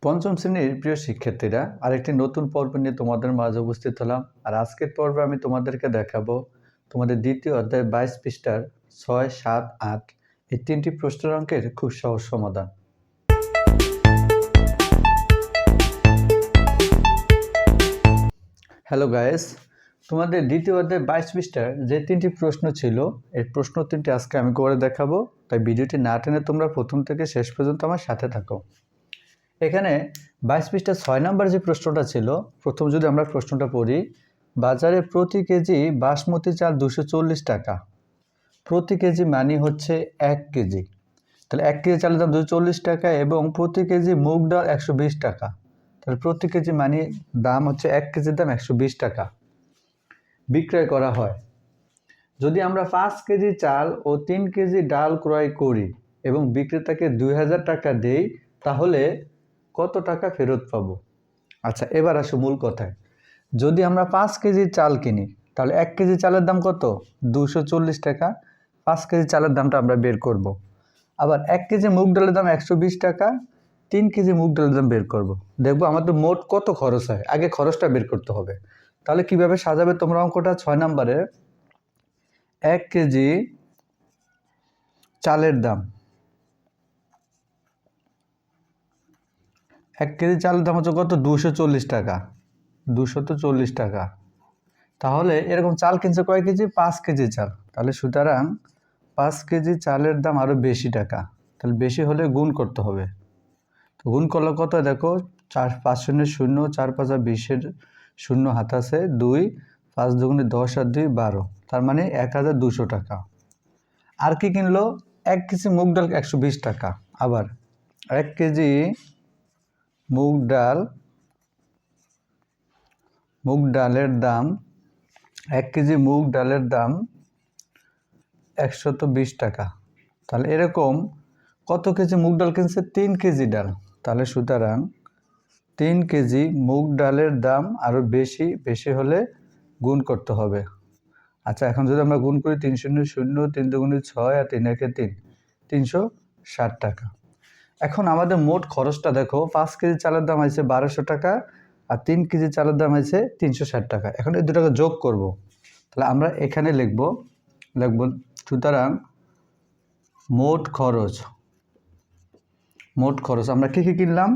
পঞ্চম শ্রেণীর প্রিয় শিক্ষার্থীরা, আরেকটি নতুন পর্ব নিয়ে তোমাদের মাঝে উপস্থিত হলাম। আর আজকের পর্বে আমি তোমাদেরকে দেখাবো তোমাদের দ্বিতীয় অধ্যায় 22 পৃষ্ঠার 6, 7, 8 এই তিনটি প্রশ্নের অঙ্কের খুব সহজ সমাধান। হ্যালো গাইস, তোমাদের দ্বিতীয় অধ্যায় 22 পৃষ্ঠার যে তিনটি প্রশ্ন ছিল এই প্রশ্ন তিনটি আজকে আমি করে দেখাবো, তাই ভিডিওটি না টেনে তোমরা প্রথম থেকে শেষ পর্যন্ত আমার সাথে থাকো। এখানে 22 পৃষ্ঠা 6 নম্বর যে প্রশ্নটা ছিল, প্রথম যদি আমরা প্রশ্নটা পড়ি, বাজারে প্রতি কেজি বাসমতি চাল 240 টাকা। প্রতি কেজি মানে হচ্ছে 1 কেজি, তাহলে 1 কেজি চালের দাম 240 টাকা এবং প্রতি কেজি মুগ ডাল 120 টাকা। তাহলে প্রতি কেজি মানে দাম হচ্ছে 1 কেজির দাম 120 টাকা বিক্রয় করা হয়। যদি আমরা 5 কেজি চাল ও 3 কেজি ডাল ক্রয় করি এবং বিক্রেতাকে 2000 টাকা দেই, তাহলে কত টাকা ফেরত পাবো? আচ্ছা, এবার আসো মূল কথায়। যদি আমরা 5 কেজি চাল কিনি তাহলে 1 কেজি চালের দাম কত? 240 টাকা। 5 কেজি চালের দামটা আমরা বের করব। আবার 1 কেজি মুগ ডালের দাম 120 টাকা, 3 কেজি মুগ ডালের দাম বের করব। দেখবো আমাদের মোট কত খরচ হয়, আগে খরচটা বের করতে হবে। তাহলে কিভাবে সাজাবে তোমরা অঙ্কটা? 6 নম্বরে 1 কেজি চালের দাম, 1 কেজি চালের দাম হচ্ছে কত? 240 টাকা। 240 টাকা। তাহলে এরকম চাল কিনছে কয় কেজি? 5 কেজি চাল। তাহলে সুতরাং 5 কেজি চালের দাম আরও বেশি টাকা। তাহলে বেশি হলে গুণ করতে হবে। তো গুণ করলে কত? দেখো, 4 5 শূন্য 0, 4 5 20-এর 0 হাত আছে 2, 5 দুগুণে 10 আর 2 12, তার মানে 1200 টাকা। আর কি কিনলো? 1 কেজি মুগ ডাল 120 টাকা। আবার 1 কেজি মুগ ডালের দাম 1 কেজি মুগ ডালের দাম 120 টাকা। তাহলে এরকম কত কেজি মুগ ডাল কিনছে? 3 কেজি ডাল। তাহলে সুতরাং 3 কেজি মুগ ডালের দাম আরও বেশি হলে গুণ করতে হবে। আচ্ছা, এখন যদি আমরা গুণ করি, 3 শূন্য 0, 3 দুগুণে 6 আর 3 একে 3, 360 টাকা। এখন আমাদের মোট খরচটা দেখো, 5 কেজি চালের দাম আছে 1200 টাকা আর 3 কেজি চালের দাম আছে 360 টাকা। এখন এই দুটাকে যোগ করব। তাহলে আমরা এখানে লিখব সুতরাং মোট খরচ আমরা কী কিনলাম?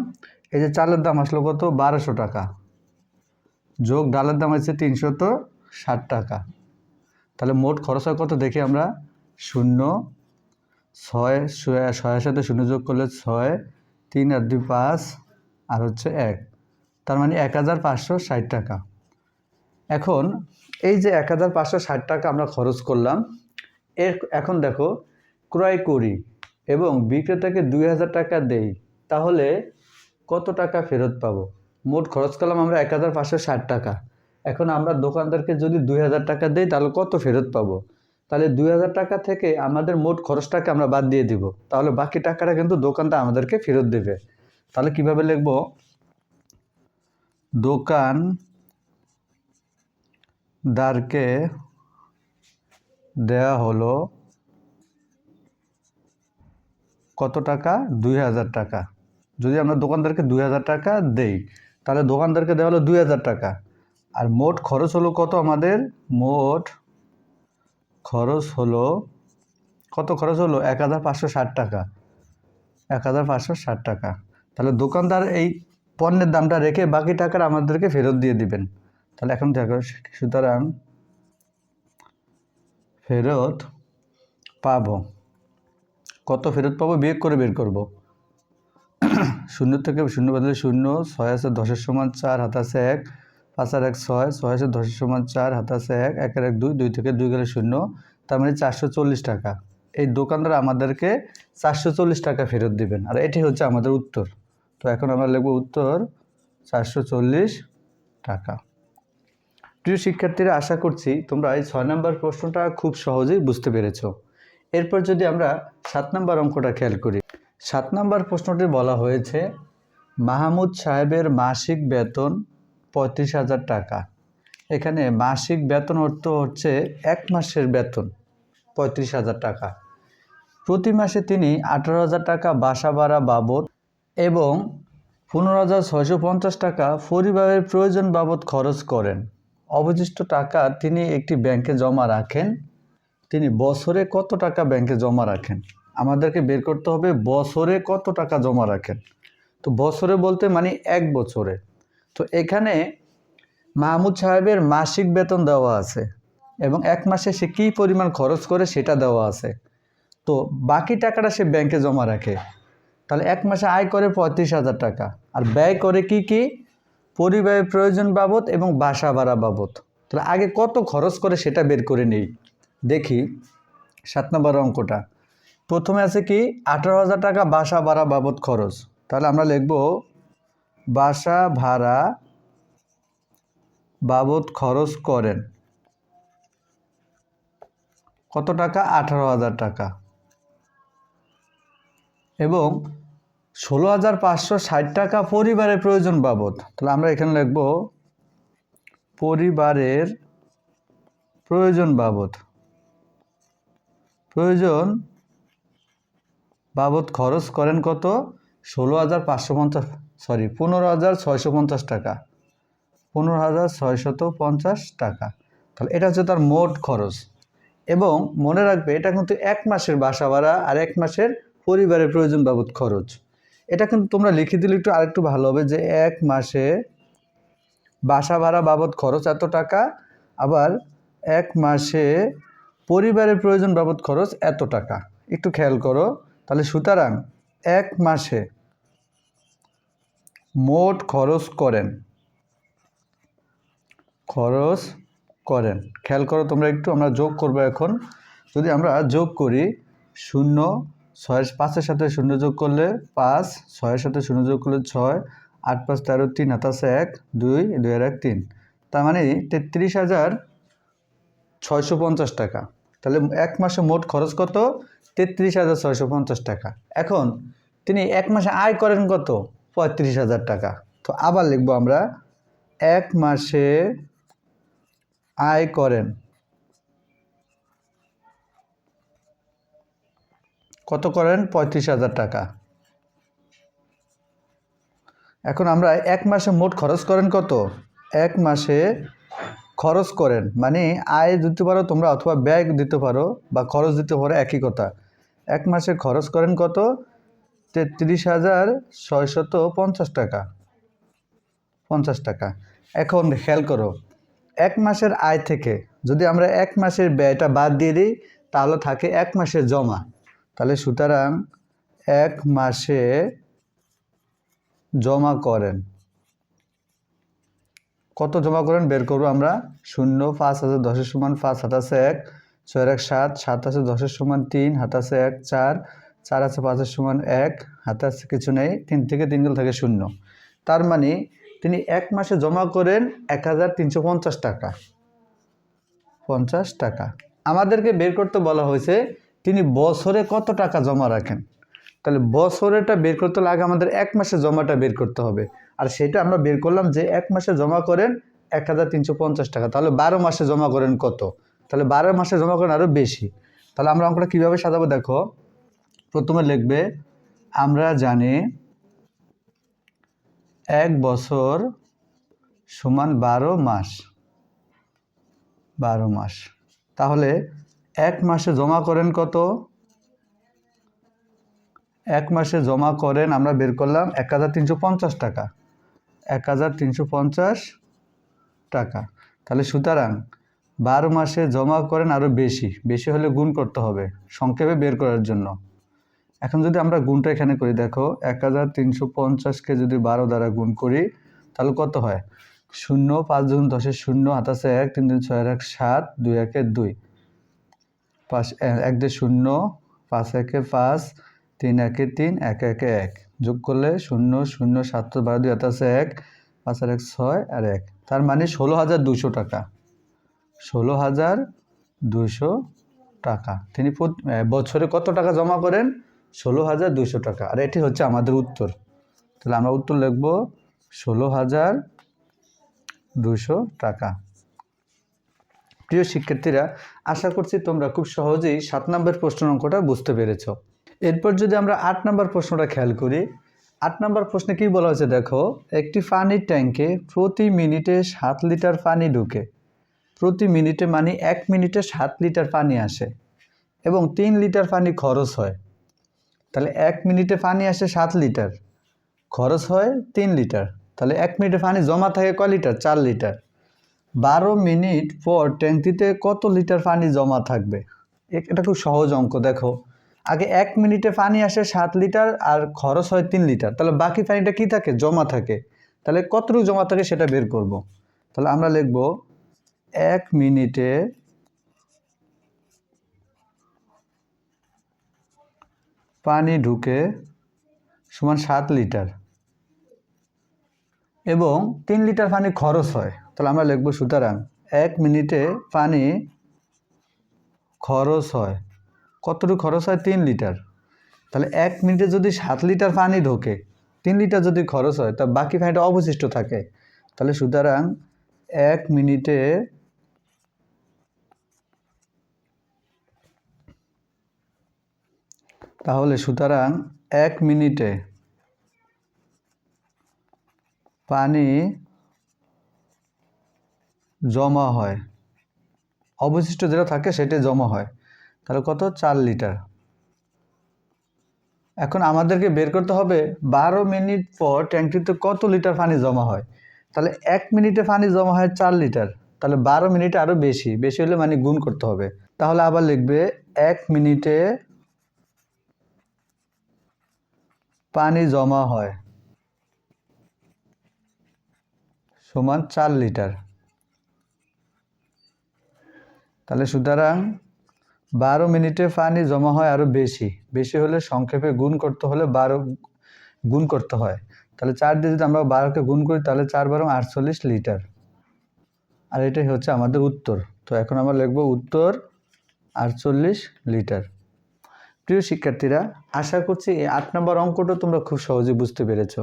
এই যে চালের দাম আসলো কত? 1200 টাকা, যোগ ডালের দাম আছে 360 টাকা। তাহলে মোট খরচ হয় কত দেখি আমরা? 0, 6 সাথে 0 যোগ করলে 6, 3 আর 2 5 আর হচ্ছে 1, তার মানে 1560 টাকা। এখন এই যে 1560 টাকা আমরা খরচ করলাম, এখন দেখো, ক্রয় করি এবং বিক্রেতাকে 2000 টাকা দেই, তাহলে কত টাকা ফেরত পাবো? মোট খরচ করলাম আমরা 1560 টাকা। এখন আমরা দোকানদারকে যদি 2000 টাকা দেই তাহলে কত ফেরত পাবো? তাহলে 2000 টাকা থেকে আমাদের মোট খরচটাকে আমরা বাদ দিয়ে দিব, তাহলে বাকি টাকাটা কিন্তু দোকানদার আমাদেরকে ফেরত দেবে। তাহলে কিভাবে লিখব? দোকানদারকে দেয়া হলো কত টাকা? 2000 টাকা। যদি আমরা দোকানদারকে 2000 টাকা দেই তাহলে দোকানদারকে দেওয়া হলো 2000 টাকা। আর মোট খরচ হলো কত? আমাদের মোট খরচ হলো কত? খরচ হলো 1560 টাকা। 1560 টাকা। তাহলে দোকানদার এই পণ্যের দামটা রেখে বাকি টাকাটা আমাদেরকে ফেরত দিয়ে দিবেন। তাহলে এখন দেখো, সুতরাং ফেরত পাবো কত? ফেরত পাবো বিয়োগ করে বের করব। 0 থেকে 0 বদলে 0, 6 আছে 10-এর সমান 4, হাত আছে 1, 5 আর 1 6, 6 আছে 10-এর সমান 4, হাত আছে 1, 1 আর 1 2, 2 থেকে 2 গেলে 0, তার মানে 440 টাকা। এই দোকানদার আমাদেরকে 440 টাকা ফেরত দিবেন, আর এটি হচ্ছে আমাদের উত্তর। তো এখন আমরা লিখব উত্তর 440 টাকা। প্রিয় শিক্ষার্থীরা, আশা করছি তোমরা এই 6 নম্বর প্রশ্নটা খুব সহজেই বুঝতে পেরেছ। এরপর যদি আমরা 7 নম্বর অঙ্কটা খেয়াল করি, 7 নম্বর প্রশ্নটি বলা হয়েছে, মাহমুদ সাহেবের মাসিক বেতন 35,000 টাকা। এখানে মাসিক বেতন অর্থ হচ্ছে 1 মাসের বেতন 35,000 টাকা। প্রতি মাসে তিনি 18,000 টাকা বাসা ভাড়া বাবদ এবং 15,650 টাকা পরিবারের প্রয়োজন বাবদ খরচ করেন। অবশিষ্ট টাকা তিনি একটি ব্যাংকে জমা রাখেন। তিনি বছরে কত টাকা ব্যাংকে জমা রাখেন? আমাদেরকে বের করতে হবে বছরে কত টাকা জমা রাখেন। তো বছরে বলতে মানে 1 বছরে। তো এখানে মাহমুদ সাহেবের মাসিক বেতন দেওয়া আছে এবং 1 মাসে সে কী পরিমাণ খরচ করে সেটা দেওয়া আছে। তো বাকি টাকাটা সে ব্যাংকে জমা রাখে। তাহলে 1 মাসে আয় করে 35,000 টাকা আর ব্যয় করে কি পরিবারের প্রয়োজন বাবদ এবং বাসা ভাড়া বাবদ। তাহলে আগে কত খরচ করে সেটা বের করে নেই। দেখি 7 নম্বর অঙ্কটা। প্রথমে আছে কি 18,000 টাকা বাসা ভাড়া বাবদ খরচ। তাহলে আমরা লিখব বাসা ভাড়া বাবদ খরচ করেন কত টাকা? 18,000 টাকা। এবং 16,560 টাকা পরিবারের প্রয়োজন বাবদ। তাহলে আমরা এখানে লিখব পরিবারের প্রয়োজন বাবদ খরচ করেন কত? 15,650 টাকা। 15,650 টাকা। তাহলে এটা হচ্ছে তার মোট খরচ। এবং মনে রাখবে এটা কিন্তু 1 মাসের বাসা ভাড়া আর 1 মাসের পরিবারের প্রয়োজন বাবদ খরচ। এটা কিন্তু তোমরা লিখে দিলে একটু আরেকটু ভালো হবে যে 1 মাসে বাসা ভাড়া বাবদ খরচ এত টাকা, আবার 1 মাসে পরিবারের প্রয়োজন বাবদ খরচ এত টাকা। একটু খেয়াল করো। তাহলে সুতরাং 1 মাসে মোট খরচ করেন। খেয়াল করো তোমরা একটু, আমরা যোগ করবো এখন। যদি আমরা যোগ করি 0, 6, 5-এর সাথে 0 যোগ করলে 5, 6-এর সাথে 0 যোগ করলে 6, 8, 5, 13, 3 হাতে আছে 1, 2, 2 আর 1, 3। তার মানে 33,650 টাকা। তাহলে 1 মাসে মোট খরচ কত? 33,650 টাকা। এখন তিনি 1 মাসে আয় করেন কত? 35,000 টাকা। তো আবার লিখবো আমরা 1 মাসে আয় করেন কত? করেন 35,000 টাকা। এখন আমরা 1 মাসে মোট খরচ করেন কত? 1 মাসে খরচ করেন মানে আয় দিতে পারো তোমরা অথবা ব্যয় দিতে পারো বা খরচ দিতে পারো, একই কথা। 1 মাসে খরচ করেন কত? 33,650 টাকা। 50 টাকা। এখন খেয়াল করো 1 মাসের আয় থেকে যদি আমরা 1 মাসের ব্যয়টা বাদ দিয়ে দিই তাহলে থাকে 1 মাসের জমা। তাহলে সুতরাং 1 মাসে জমা করেন কত? জমা করেন বের করবো আমরা। 0, 5 আছে 10-এর সমান 5, হাতে আছে 1, 6 আর 1, 7, 7 আছে 10-এর সমান 3, হাতে আছে 1, 4, 4 আছে 5-এর সমান 1, হাতে আছে কিছু নেই, 3 থেকে 3 গেলে থাকে 0। তার মানে তিনি 1 মাসে জমা করেন 1,350 টাকা। 50 টাকা। আমাদেরকে বের করতে বলা হয়েছে তিনি বছরে কত টাকা জমা রাখেন। তাহলে বছরেটা বের করতে হলে আগে আমাদের 1 মাসে জমাটা বের করতে হবে। আর সেটা আমরা বের করলাম যে 1 মাসে জমা করেন 1,350 টাকা। তাহলে 12 মাসে জমা করেন কত? তাহলে 12 মাসে জমা করেন আরও বেশি। তাহলে আমরা অঙ্কটা কীভাবে সাজাবো দেখো। প্রথমে লিখবে আমরা জানি 1 বছর সমান 12 মাস। 12 মাস। তাহলে 1 মাসে জমা করেন কত? 1 মাসে জমা করেন আমরা বের করলাম 1,350 টাকা। 1,350 টাকা। তাহলে সুতরাং 12 মাসে জমা করেন আরও বেশি হলে গুণ করতে হবে সংক্ষেপে বের করার জন্য। এখন যদি আমরা গুণটা এখানে করি দেখো 1,350-কে যদি 12 দ্বারা গুণ করি তাহলে কত হয়? 0, 5 × 10-এর 0, হাতে আছে 1, 3 × 6 আর 1, 7, 2 × 1 2, 5 1 দিয়ে 0, 5 × 1 5, 3 × 1 3, 1 × 1 1, যোগ করলে 0 0 7 12 2 হাতে আছে 1, 5 আর 1 6 আর 1, তার মানে 16,200 টাকা। 16,200 টাকা তিনি বছরে কত টাকা জমা করেন? 16,200 টাকা। আর এটি হচ্ছে আমাদের উত্তর। তাহলে আমরা উত্তর লিখব 16,200 টাকা। প্রিয় শিক্ষার্থীরা, আশা করছি তোমরা খুব সহজেই 7 নম্বর প্রশ্ন অঙ্কটা বুঝতে পেরেছ। এরপর যদি আমরা 8 নম্বর প্রশ্নটা খেয়াল করি, 8 নম্বর প্রশ্নে কি বলা হয়েছে দেখো, একটি পানির ট্যাঙ্কে প্রতি মিনিটে 7 লিটার পানি ঢুকে। প্রতি মিনিটে মানে 1 মিনিটে 7 লিটার পানি আসে এবং 3 লিটার পানি খরচ হয়। তাহলে 1 মিনিটে পানি আসে 7 লিটার, খরচ হয় 3 লিটার। তাহলে 1 মিনিটে পানি জমা থাকে কয় লিটার? 4 লিটার। 12 মিনিট পর ট্যাঙ্কিতে কত লিটার পানি জমা থাকবে? এটা খুব সহজ অঙ্ক। দেখো, আগে 1 মিনিটে পানি আসে 7 লিটার আর খরচ হয় 3 লিটার। তাহলে বাকি পানিটা কি থাকে? জমা থাকে। তাহলে কতটুকু জমা থাকে সেটা বের করব। তাহলে আমরা লিখব 1 মিনিটে পানি ঢুকে সমান 7 লিটার এবং 3 লিটার পানি খরচ হয়। তাহলে আমরা লিখব সুতরাং 1 মিনিটে পানি খরচ হয়, কতটুকু খরচ হয়? 3 লিটার। তাহলে 1 মিনিটে যদি 7 লিটার পানি ঢোকে, 3 লিটার যদি খরচ হয়, তা বাকি পানিটা অবশিষ্ট থাকে। তাহলে সুতরাং 1 মিনিটে সুতরাং 1 মিনিটে পানি জমা হয়, অবশিষ্ট যেটা থাকে সেটা জমা হয়। তাহলে কত? 4 লিটার। এখন আমাদেরকে বের করতে হবে 12 মিনিট পর ট্যাঙ্কিতে কত লিটার পানি জমা হয়। তাহলে 1 মিনিটে পানি জমা হয় 4 লিটার, তাহলে 12 মিনিটে আরও বেশি বেশি হলে মানে গুণ করতে হবে। তাহলে আবার লিখবে 1 মিনিটে পানি জমা হয় সমান 4 লিটার। তাহলে সুতরাং 12 মিনিটে পানি জমা হয় আরও বেশি বেশি হলে সংক্ষেপে গুণ করতে হলে 12 গুণ করতে হয়। তাহলে 4 দিয়ে যদি আমরা 12কে গুণ করি তাহলে 4 12 48 লিটার। আর এটাই হচ্ছে আমাদের উত্তর। তো এখন আমরা লিখব উত্তর 48 লিটার। প্রিয় শিক্ষার্থীরা, আশা করছি এই 8 নম্বর অঙ্কটা তোমরা খুব সহজে বুঝতে পেরেছো।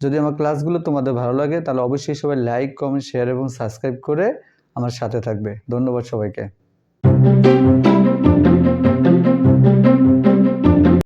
যদি আমার ক্লাসগুলো তোমাদের ভালো লাগে তাহলে অবশ্যই সবাই লাইক, কমেন্ট, শেয়ার এবং সাবস্ক্রাইব করে আমার সাথে থাকবে। ধন্যবাদ সবাইকে।